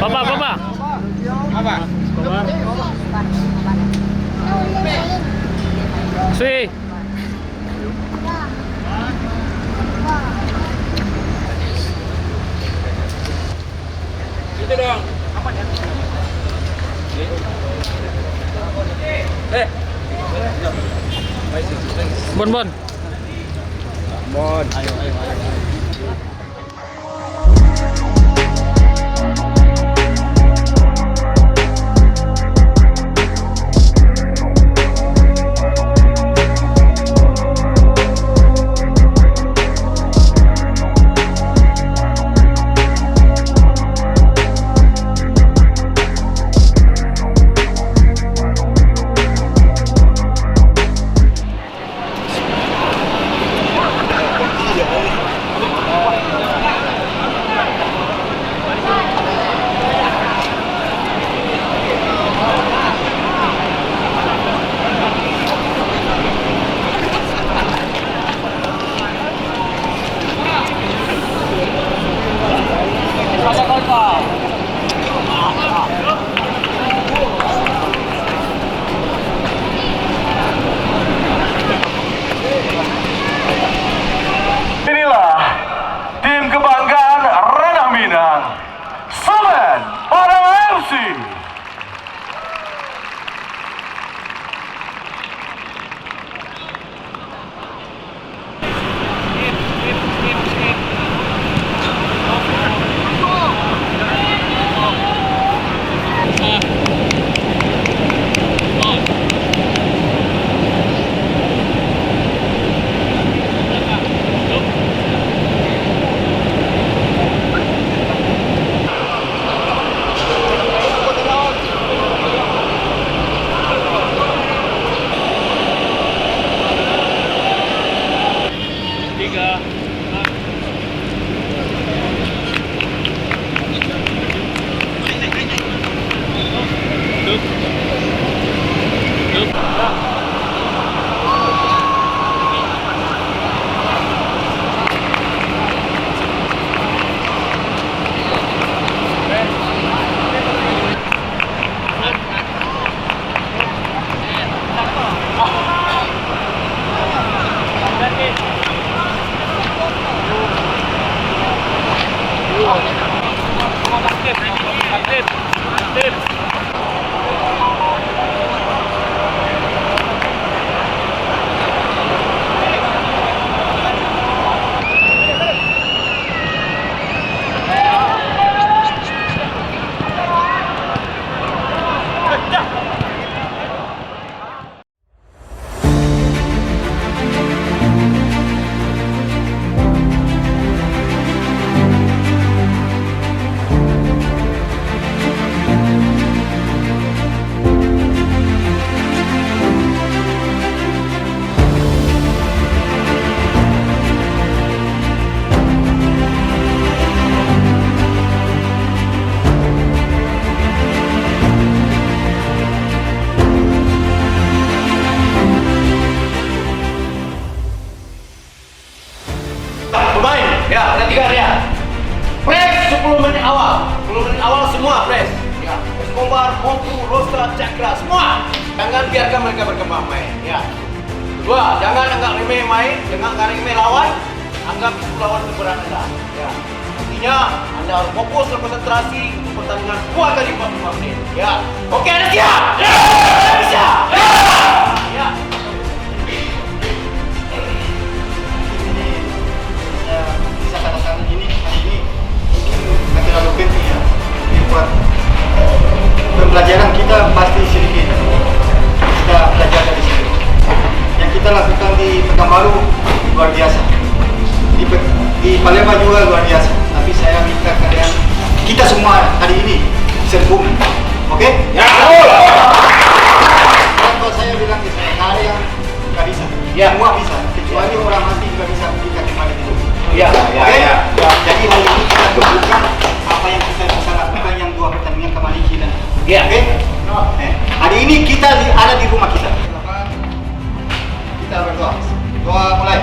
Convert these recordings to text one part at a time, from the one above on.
Bapak, bapak. Apa? Si. Itu dong. Apa ya? Bon, bon. Bon. Inilah tim kebanggaan Ranah Minang, Semen Padang FC. Pemain, ya, perhatikan ya. Press 10 menit awal. 10 menit awal semua press. Ya, Escobar, Montu, Rosta, Cakra, semua. Jangan biarkan mereka berkembang main. Ya. Kedua, jangan anggap remeh main, jangan anggap remeh lawan. Anggap itu lawan seberat Anda. Ya. Intinya, Anda harus fokus dan konsentrasi untuk pertandingan kuat kali 45 menit. Ya. Oke, Anda siap? Ya. Anda siap? Ya. Ya. Bisa katakan ini hari ini nggak terlalu penting ya. Ini buat pembelajaran kita pasti sedikit. Kita belajar dari sini. Yang kita lakukan di Pekanbaru luar biasa. Di Palembang juga luar biasa. Tapi saya minta kalian, kita semua hari ini sergum, oke? Ya. Kalau saya bilang di sana, ada yang nggak bisa. Ya. Semua bisa, kecuali orang mati nggak bisa berikan kembali itu. Ya, ya, Oke? ya. Jadi hari ini kita tunjukkan apa yang kita bisa lakukan yang 2 pertandingan kemarin hilang. Ya. Oke? Hari ini kita ada di rumah kita. Kita berdoa. Doa mulai.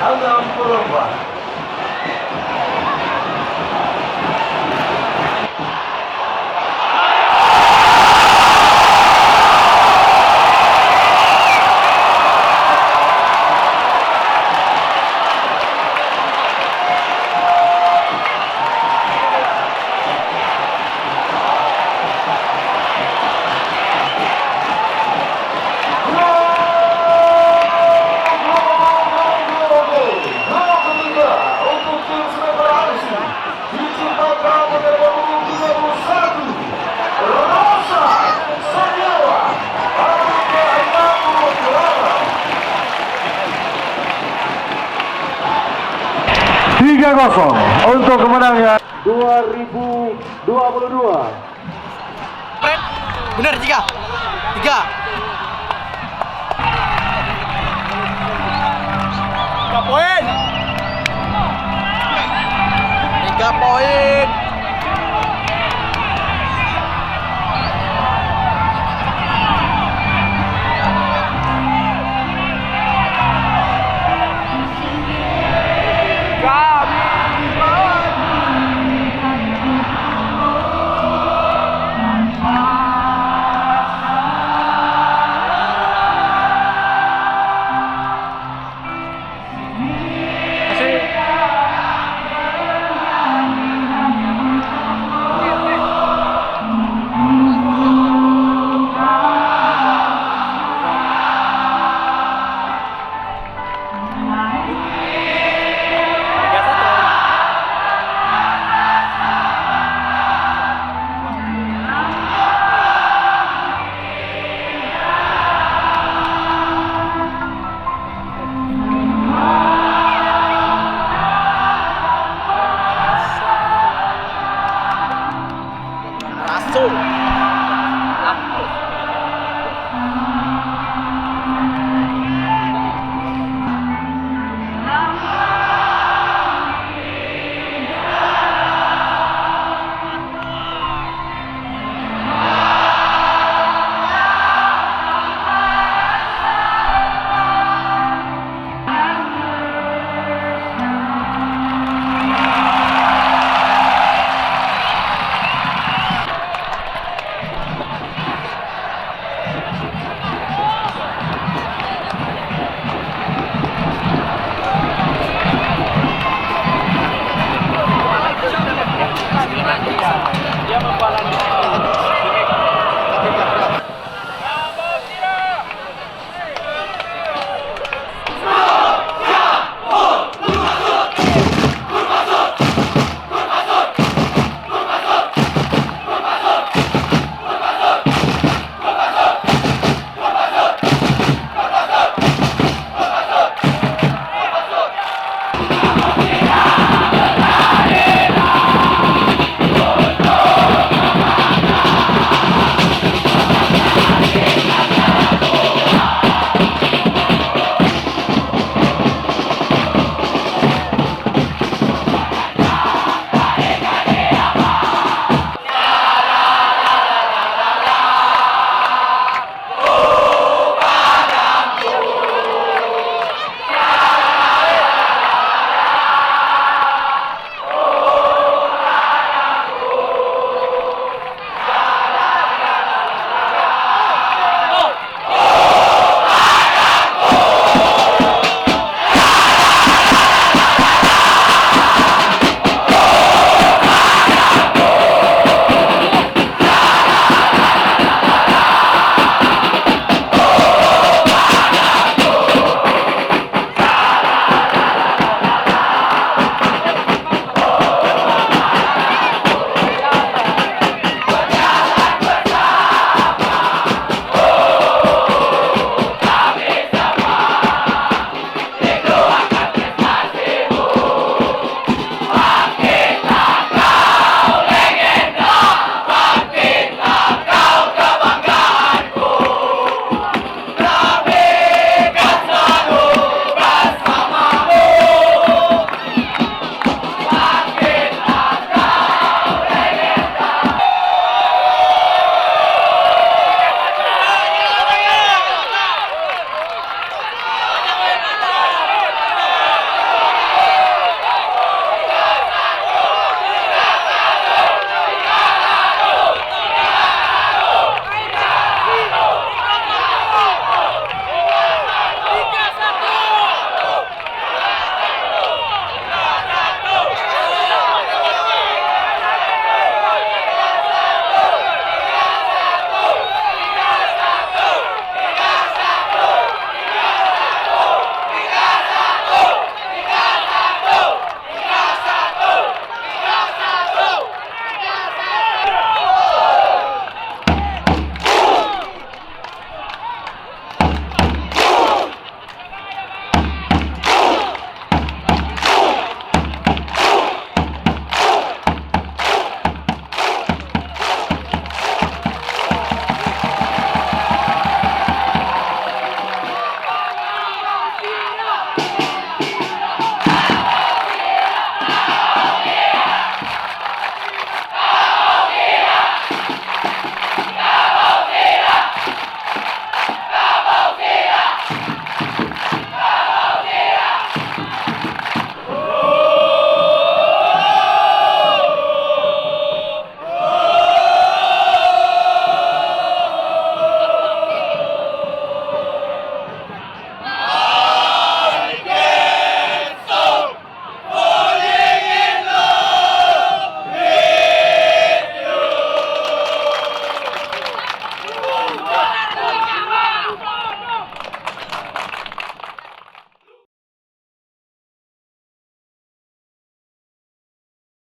64. Kosong untuk kemenangan 2022. Benar, tiga. 3 poin. 3 poin.